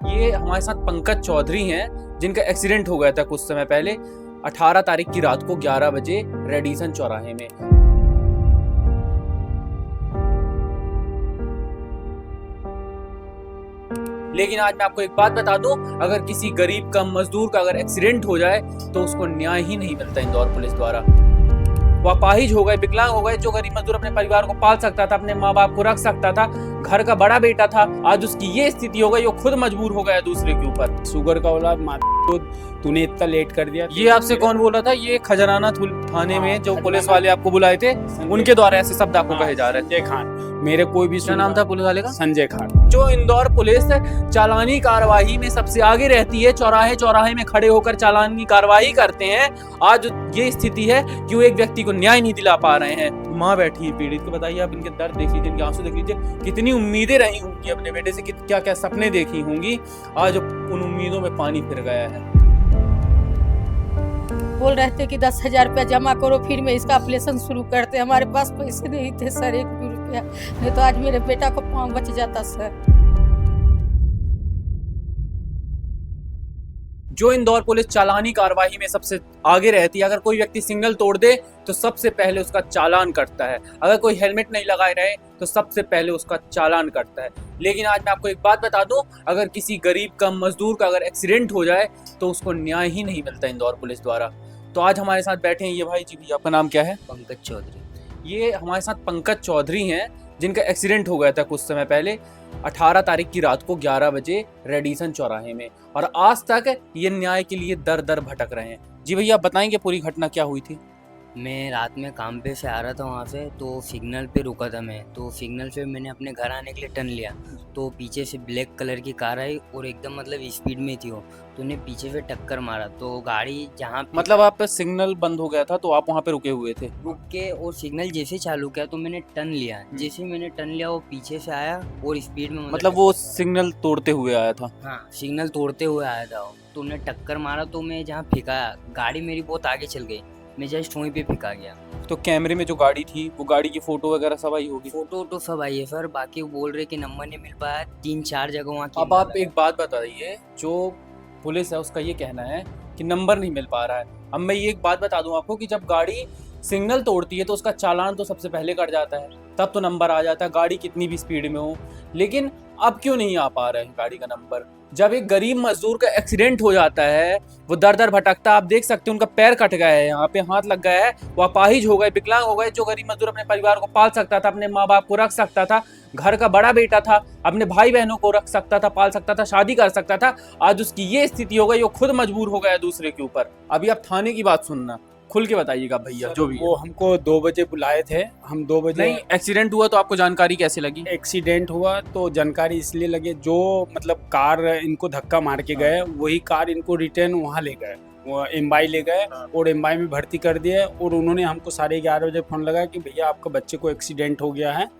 ये हमारे साथ पंकज चौधरी हैं जिनका एक्सीडेंट हो गया था कुछ समय पहले 18 तारीख की रात को 11 बजे रेडिसन चौराहे में। लेकिन आज मैं आपको एक बात बता दूं, अगर किसी गरीब का मजदूर का अगर एक्सीडेंट हो जाए तो उसको न्याय ही नहीं मिलता इंदौर पुलिस द्वारा। वो अपाहिज हो गए, विकलांग हो गए। जो गरीब मजदूर अपने परिवार को पाल सकता था, अपने माँ बाप को रख सकता था, घर का बड़ा बेटा था, आज उसकी ये स्थिति हो गई, वो खुद मजबूर हो गया दूसरे के ऊपर। शुगर का औलाद तो तूने इतना लेट कर दिया। ये आपसे कौन बोला था? ये खजराना थाने में जो पुलिस वाले आपको बुलाए थे उनके द्वारा ऐसे शब्द आपको कहे जा रहे थे। संजय खान, मेरे कोई भी क्या नाम था पुलिस वाले का? संजय खान। जो इंदौर पुलिस चालानी कार्रवाई में सबसे आगे रहती है, चौराहे चौराहे में खड़े होकर चालानी कार्रवाई करते हैं, आज ये स्थिति है कि वो एक व्यक्ति को न्याय नहीं दिला पा रहे हैं। माँ बैठी है पीड़ित को, बताइए आप इनके दर्द देख लीजिए, इनके आंसू देख लीजिए, कितनी उम्मीदें रही होंगी अपने बेटे से, क्या क्या सपने देखी होंगी, आज उन उम्मीदों में पानी फिर गया है। बोल रहे थे कि 10,000 रुपया जमा करो फिर मैं इसका ऑपरेशन शुरू करते। हमारे पास पैसे नहीं थे सर, 1 भी रुपया नहीं तो आज मेरे बेटा को पाँव बच जाता सर। जो इंदौर पुलिस चालानी कार्रवाई में सबसे आगे रहती है, अगर कोई व्यक्ति सिग्नल तोड़ दे तो सबसे पहले उसका चालान कटता है, अगर कोई हेलमेट नहीं लगाए रहे तो सबसे पहले उसका चालान कटता है। लेकिन आज मैं आपको एक बात बता दूं, अगर किसी गरीब का मजदूर का अगर एक्सीडेंट हो जाए तो उसको न्याय ही नहीं मिलता इंदौर पुलिस द्वारा। तो आज हमारे साथ बैठे हैं ये भाई जी। भैया आपका नाम क्या है? पंकज चौधरी। ये हमारे साथ पंकज चौधरी हैं जिनका एक्सीडेंट हो गया था कुछ समय पहले 18 तारीख की रात को 11 बजे रेडिसन चौराहे में, और आज तक ये न्याय के लिए दर दर भटक रहे हैं। जी भैया आप बताएंगे पूरी घटना क्या हुई थी? मैं रात में काम पे से आ रहा था वहाँ से, तो सिग्नल पे रुका था मैं, तो सिग्नल पे मैंने अपने घर आने के लिए टर्न लिया, तो पीछे से ब्लैक कलर की कार आई और एकदम मतलब स्पीड में थी वो, तो उन्हें पीछे से टक्कर मारा। तो गाड़ी जहाँ मतलब आप सिग्नल बंद हो गया था तो आप वहाँ पे रुके हुए थे? रुक के और सिग्नल जैसे चालू किया तो मैंने टर्न लिया, जैसे मैंने टर्न लिया वो पीछे से आया और स्पीड में मतलब वो सिग्नल तोड़ते हुए आया था? हाँ, सिग्नल तोड़ते हुए आया था वो, तो उन्हें टक्कर मारा। तो मैं जहाँ फेंकाया, गाड़ी मेरी बहुत आगे चल गई, मैं जस्ट वहीं पे फेंका गया। तो कैमरे में जो गाड़ी थी वो गाड़ी की फोटो वगैरह सब आई होगी? फोटो तो सब आई है सर, बाकी वो बोल रहे कि नंबर नहीं मिल पाया, 3-4 जगह वहाँ अब आप एक बात बताइए, जो पुलिस है उसका ये कहना है कि नंबर नहीं मिल पा रहा है। अब मैं ये एक बात बता दूं आपको कि जब गाड़ी सिग्नल तोड़ती है तो उसका चालान तो सबसे पहले कट जाता है, तब तो नंबर आ जाता है, गाड़ी कितनी भी स्पीड में हो। लेकिन अब क्यों नहीं आ पा रहा है गाड़ी का नंबर? जब एक गरीब मजदूर का एक्सीडेंट हो जाता है, वो दर दर भटकता, आप देख सकते हैं उनका पैर कट गया है, यहाँ पे हाथ लग गया है, वो अपाहिज हो गए, विकलांग हो गए। जो गरीब मजदूर अपने परिवार को पाल सकता था, अपने माँ बाप को रख सकता था, घर का बड़ा बेटा था, अपने भाई बहनों को रख सकता था, पाल सकता था, शादी कर सकता था, आज उसकी ये स्थिति हो गई, वो खुद मजबूर हो गया दूसरे के ऊपर। अभी आप थाने की बात सुनना, खुल के बताइएगा भैया। जो भी वो हमको 2 बजे बुलाए थे, हम 2 बजे। नहीं, एक्सीडेंट हुआ तो आपको जानकारी कैसे लगी? एक्सीडेंट हुआ तो जानकारी इसलिए लगे, जो मतलब कार इनको धक्का मार के गए वही कार इनको रिटर्न वहाँ ले गए, वो एम्बाई ले गए और एम्बाई में भर्ती कर दिए। और उन्होंने हमको 11:30 बजे फ़ोन लगाया कि भैया आपका बच्चे को एक्सीडेंट हो गया है,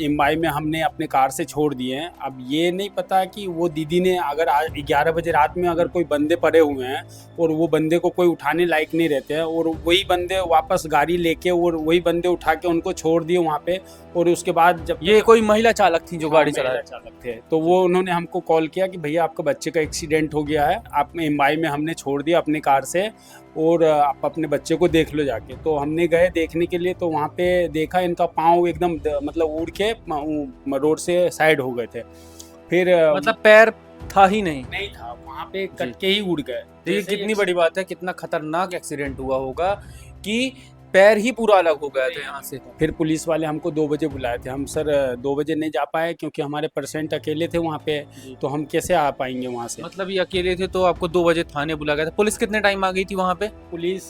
एम्बाई में हमने अपने कार से छोड़ दिए हैं। अब ये नहीं पता कि वो दीदी ने अगर आज 11 बजे रात में अगर कोई बंदे पड़े हुए हैं और वो बंदे को कोई उठाने लायक नहीं रहते हैं, और वही बंदे वापस गाड़ी लेके और वही बंदे उठा के उनको छोड़ दिए वहाँ पे। और उसके बाद जब ये कोई महिला चालक थी जो गाड़ी चला रहे चालक थे, तो वो उन्होंने हमको कॉल किया कि भैया आपका बच्चे का एक्सीडेंट हो गया है, आप एम्बाई में हमने छोड़ दिया अपनी कार से, और आप अपने बच्चे को देख लो जाके। तो हमने गए देखने के लिए, तो वहाँ पे देखा इनका पाँव एकदम मतलब उड़ के रोड से साइड हो गए थे। फिर मतलब पैर था ही नहीं था, वहाँ पे कट के ही उड़ गए। ये कितनी बड़ी बात है, कितना खतरनाक एक्सीडेंट हुआ होगा कि पैर ही पूरा अलग हो गया था यहाँ से। फिर पुलिस वाले हमको 2 बजे बुलाए थे, हम सर 2 बजे नहीं जा पाए क्योंकि हमारे पेशेंट अकेले थे वहाँ पे, तो हम कैसे आ पाएंगे वहाँ से। मतलब ये अकेले थे तो आपको 2 बजे थाने बुला गया था। पुलिस कितने टाइम आ गई थी वहाँ पे? पुलिस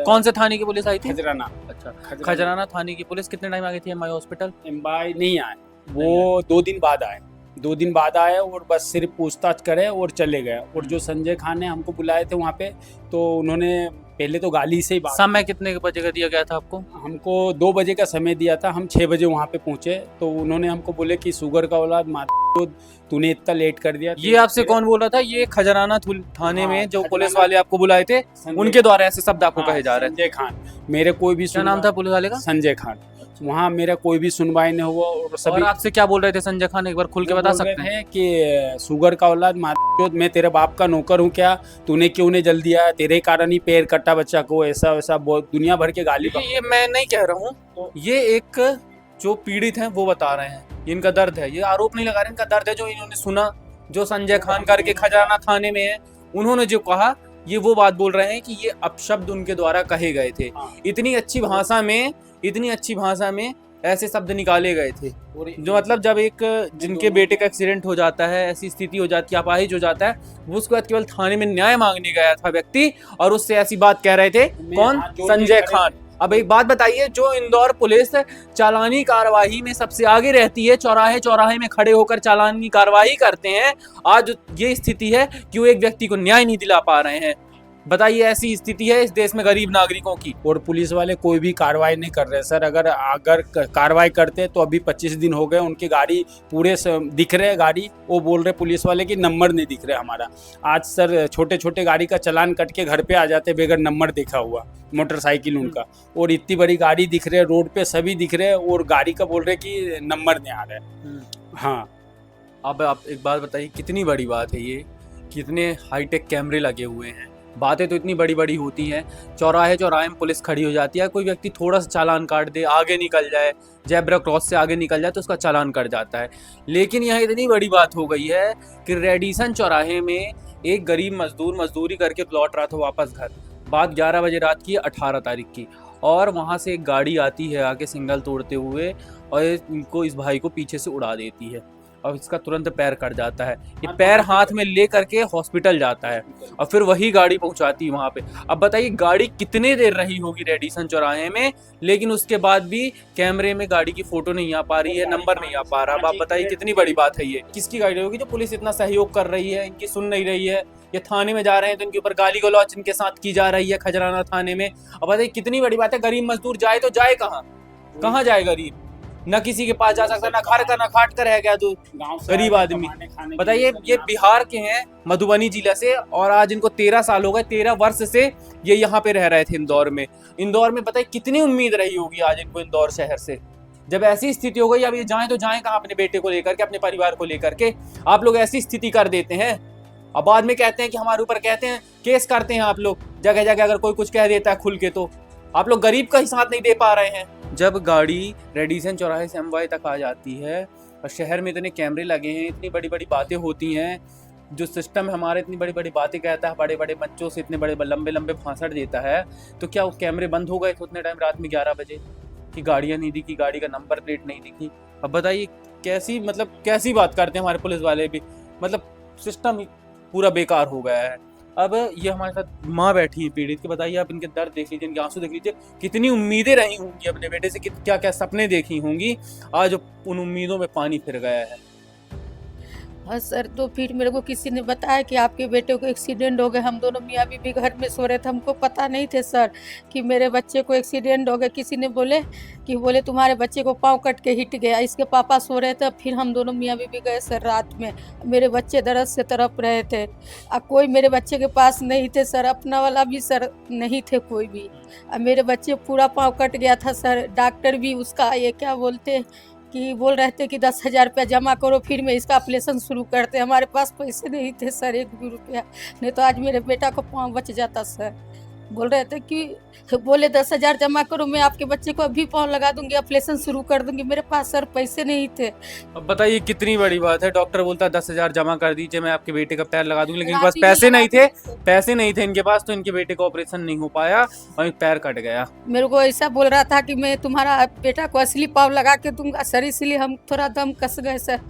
कौन से थाने की पुलिस आई थी? खजराना। अच्छा, खजराना थाने की पुलिस कितने टाइम आ गई थी एमआई हॉस्पिटल? एम्बाई नहीं आए, वो 2 दिन बाद आए, 2 दिन बाद आए और बस सिर्फ पूछताछ करे और चले गए। और जो संजय खान ने हमको बुलाए थे वहाँ पे, तो उन्होंने पहले तो गाली से ही बात। समय कितने बजे का दिया गया था आपको? हमको 2 बजे का समय दिया था, हम 6 बजे वहाँ पे पहुँचे, तो उन्होंने हमको बोले कि शुगर का औलाद तो तूने इतना लेट कर दिया। ये आपसे कौन बोला था? ये खजराना थाने में जो पुलिस वाले आपको बुलाए थे उनके द्वारा ऐसे शब्द आपको कहे जा रहे थे? संजय खान, मेरे कोई भी। क्या नाम था पुलिस वाले का? संजय खान। वहाँ मेरा कोई भी सुनवाई नहीं हुआ। और और सभी आपसे क्या बोल रहे थे संजय खान, एक बार खुल के वो बता बोल रहे सकते हैं? थे कि शुगर का औलाद मार, मैं तेरे बाप का नौकर हूँ क्या, तूने क्यों नहीं जल्दी आया, तेरे कारण ही पैर कटा बच्चा को, ऐसा वैसा बहुत दुनिया भर के गाली। ये मैं नहीं कह रहा हूँ, ये एक जो पीड़ित हैं वो बता रहे हैं, इनका दर्द है, ये आरोप नहीं लगा रहे, इनका दर्द है जो इन्होंने सुना, जो संजय खान करके खजाना थाने में है, उन्होंने जो कहा, ये वो बात बोल रहे हैं कि ये अपशब्द उनके द्वारा कहे गए थे। इतनी अच्छी भाषा में, इतनी अच्छी भाषा में ऐसे शब्द निकाले गए थे, जो मतलब जब एक जिनके बेटे का एक्सीडेंट हो जाता है, ऐसी स्थिति हो जाती है, अपाहिज हो जाता है, वो उसके बाद केवल थाने में न्याय मांगने गया था व्यक्ति, और उससे ऐसी बात कह रहे थे। कौन? संजय खान। अब एक बात बताइए, जो इंदौर पुलिस चालानी कार्रवाई में सबसे आगे रहती है, चौराहे चौराहे में खड़े होकर चालानी कार्रवाई करते हैं, आज ये स्थिति है कि वो एक व्यक्ति को न्याय नहीं दिला पा रहे हैं। बताइए, ऐसी स्थिति है इस देश में गरीब नागरिकों की। और पुलिस वाले कोई भी कार्रवाई नहीं कर रहे सर। अगर कार्रवाई करते तो अभी 25 दिन हो गए, उनकी गाड़ी पूरे दिख रहे गाड़ी, वो बोल रहे पुलिस वाले कि नंबर नहीं दिख रहा हमारा। आज सर छोटे छोटे गाड़ी का चालान कट के घर पे आ जाते बगैर नंबर देखा हुआ, मोटरसाइकिल उनका, और इतनी बड़ी गाड़ी दिख रहे, रोड पे सभी दिख रहे, और गाड़ी का बोल रहे कि नंबर नहीं आ रहा है। हाँ, अब आप एक बात बताइए, कितनी बड़ी बात है ये, कितने हाईटेक कैमरे लगे हुए हैं, बातें तो इतनी बड़ी बड़ी होती हैं, चौराहे चौराहे में पुलिस खड़ी हो जाती है, कोई व्यक्ति थोड़ा सा चालान काट दे, आगे निकल जाए, जेब्रा क्रॉस से आगे निकल जाए तो उसका चालान कट जाता है। लेकिन यहाँ इतनी बड़ी बात हो गई है कि रेडिसन चौराहे में एक गरीब मजदूर मजदूरी करके लौट रहा था वापस घर, बात 11 बजे रात की, 18 तारीख की, और वहाँ से एक गाड़ी आती है आके सिग्नल तोड़ते हुए, और इनको, इस भाई को पीछे से उड़ा देती है, और इसका तुरंत पैर कट जाता है। ये पैर हाथ में ले करके हॉस्पिटल जाता है, और फिर वही गाड़ी पहुंचाती है वहां पे। अब बताइए, गाड़ी कितने देर रही होगी रेडिसन चौराहे में, लेकिन उसके बाद भी कैमरे में गाड़ी की फोटो नहीं आ पा रही है, नंबर नहीं आ पा रहा। अब आप बताइए, कितनी बड़ी बात है ये। किसकी गाड़ी होगी जो पुलिस इतना सहयोग कर रही है, इनकी सुन नहीं रही है, ये थाने में जा रहे हैं तो इनके ऊपर गाली गलौज इनके साथ की जा रही है खजराना थाने में। अब बताइए, कितनी बड़ी बात है। गरीब मजदूर जाए तो जाए कहाँ, कहाँ जाए गरीब, न किसी के पास जा सकता, ना घर का, ना खाट का रह गया तो गरीब आदमी। बताइए, ये बिहार के हैं, मधुबनी जिला से, और आज इनको 13 साल हो गए, 13 वर्ष से ये यहाँ पे रह रहे थे इंदौर में। इंदौर में बताइए कितनी उम्मीद रही होगी आज इनको इंदौर शहर से। जब ऐसी स्थिति हो गई, अब ये जाएं तो जाएं कहाँ अपने बेटे को लेकर के, अपने परिवार को लेकर के। आप लोग ऐसी स्थिति कर देते हैं, अब बाद में कहते हैं कि हमारे ऊपर, कहते हैं केस करते हैं आप लोग जगह जगह, अगर कोई कुछ कह देता है खुल के तो आप लोग गरीब का ही साथ नहीं दे पा रहे हैं। जब गाड़ी रेडिसन चौराहे से अमवाई तक आ जाती है, और शहर में इतने कैमरे लगे हैं, इतनी बड़ी बड़ी बातें होती हैं, जो सिस्टम हमारे इतनी बड़ी बड़ी बातें कहता है, बड़े बड़े बच्चों से इतने बड़े लंबे लंबे भाषण देता है, तो क्या वो कैमरे बंद हो गए थे उतने टाइम रात में 11 बजे कि गाड़ियाँ नहीं दिखी, गाड़ी का नंबर प्लेट नहीं दिखी? अब बताइए, कैसी मतलब कैसी बात करते हैं हमारे पुलिस वाले भी, मतलब सिस्टम ही पूरा बेकार हो गया है। अब ये हमारे साथ माँ बैठी है पीड़ित की, बताइए आप, इनके दर्द देख लीजिए, इनके आंसू देख लीजिए, कितनी उम्मीदें रही होंगी अपने बेटे से, क्या क्या सपने देखी होंगी, आज उन उम्मीदों में पानी फिर गया है। हाँ सर, तो फिर मेरे को किसी ने बताया कि आपके बेटे को एक्सीडेंट हो गया। हम दोनों मियाँ बीवी घर में सो रहे थे, हमको पता नहीं थे सर कि मेरे बच्चे को एक्सीडेंट हो गया। किसी ने बोले तुम्हारे बच्चे को पाँव कट के हिट गया। इसके पापा सो रहे थे, फिर हम दोनों मियाँ बीवी गए सर रात में। मेरे बच्चे दर्द से तड़प रहे थे, कोई मेरे बच्चे के पास नहीं थे सर, अपना वाला भी सर नहीं थे कोई भी। मेरे बच्चे पूरा पाँव कट गया था सर। डॉक्टर भी उसका ये क्या बोलते कि बोल रहे थे कि 10,000 रुपया जमा करो, फिर मैं इसका ऑपरेशन शुरू करते। हमारे पास पैसे नहीं थे सर, 1 भी रुपया नहीं, तो आज मेरे बेटा को पाँव बच जाता सर। बोल रहे थे कि बोले 10,000 जमा करो, मैं आपके बच्चे को अभी पाँव लगा दूंगी, ऑपरेशन शुरू कर दूंगी। मेरे पास सर पैसे नहीं थे। अब बताइए, कितनी बड़ी बात है। डॉक्टर बोलता है 10,000 जमा कर दीजिए, मैं आपके बेटे का पैर लगा दूंगी, लेकिन इनके पास पैसे नहीं थे, पैसे नहीं थे इनके पास, तो इनके बेटे का ऑपरेशन नहीं हो पाया और एक पैर कट गया। मेरे को ऐसा बोल रहा था कि मैं तुम्हारा बेटा को असली पाँव लगा के दूंगा सर, इसलिए हम थोड़ा दम कस गए सर।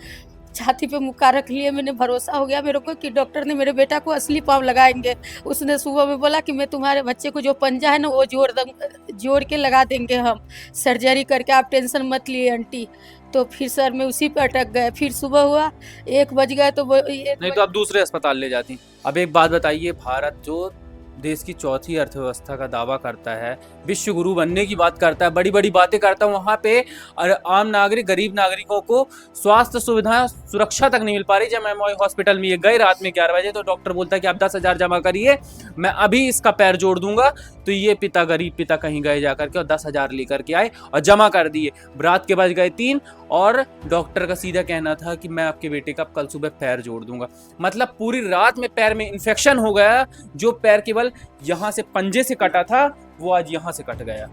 छाती पे मुक्का रख लिए, मैंने भरोसा हो गया मेरे को कि डॉक्टर ने मेरे बेटा को असली पाँव लगाएंगे। उसने सुबह में बोला कि मैं तुम्हारे बच्चे को जो पंजा है ना वो जोड़ के लगा देंगे हम, सर्जरी करके, आप टेंशन मत लिए आंटी। तो फिर सर मैं उसी पे अटक गए। फिर सुबह हुआ 1 बज गए तो वो नहीं तो आप दूसरे अस्पताल ले जाती। अब एक बात बताइए, भारत जो देश की चौथी अर्थव्यवस्था का दावा करता है, विश्व गुरु बनने की बात करता है, बड़ी बड़ी बातें करता है, वहाँ पे आम नागरिक, गरीब नागरिकों को स्वास्थ्य सुविधाएं, सुरक्षा तक नहीं मिल पा रही। जब मैं हॉस्पिटल में ये गए रात में 11 बजे, तो डॉक्टर बोलता है कि आप 10,000 जमा करिए, मैं अभी इसका पैर जोड़ दूंगा। तो ये पिता, गरीब पिता कहीं गए जाकर के और 10,000 लेकर के आए और जमा कर दिए। रात के बज गए 3 और डॉक्टर का सीधा कहना था कि मैं आपके बेटे का कल सुबह पैर जोड़ दूंगा। मतलब पूरी रात में पैर में इन्फेक्शन हो गया, जो पैर केवल यहाँ से पंजे से कटा था वो आज यहाँ से कट गया।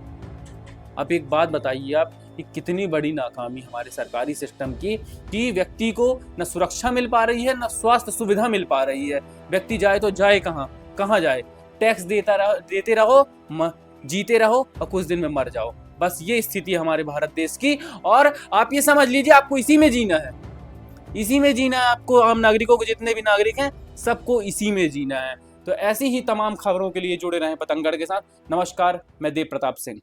अब एक बात बताइए आप कि कितनी बड़ी नाकामी हमारे सरकारी सिस्टम की, कि व्यक्ति को न सुरक्षा मिल पा रही है, न स्वास्थ्य सुविधा मिल पा रही है। व्यक्ति जाए तो जाए कहाँ जाए? टैक्स देते रहो, जीते रहो और कुछ दिन में मर जाओ। बस ये स्थिति है हमारे भारत देश की। और आप ये समझ लीजिए आपको इसी में जीना है, इसी में जीना है आपको। आम नागरिकों को, जितने भी नागरिक हैं, सबको इसी में जीना है। तो ऐसी ही तमाम खबरों के लिए जुड़े रहें पतंगड़ के साथ। नमस्कार, मैं देव प्रताप सिंह।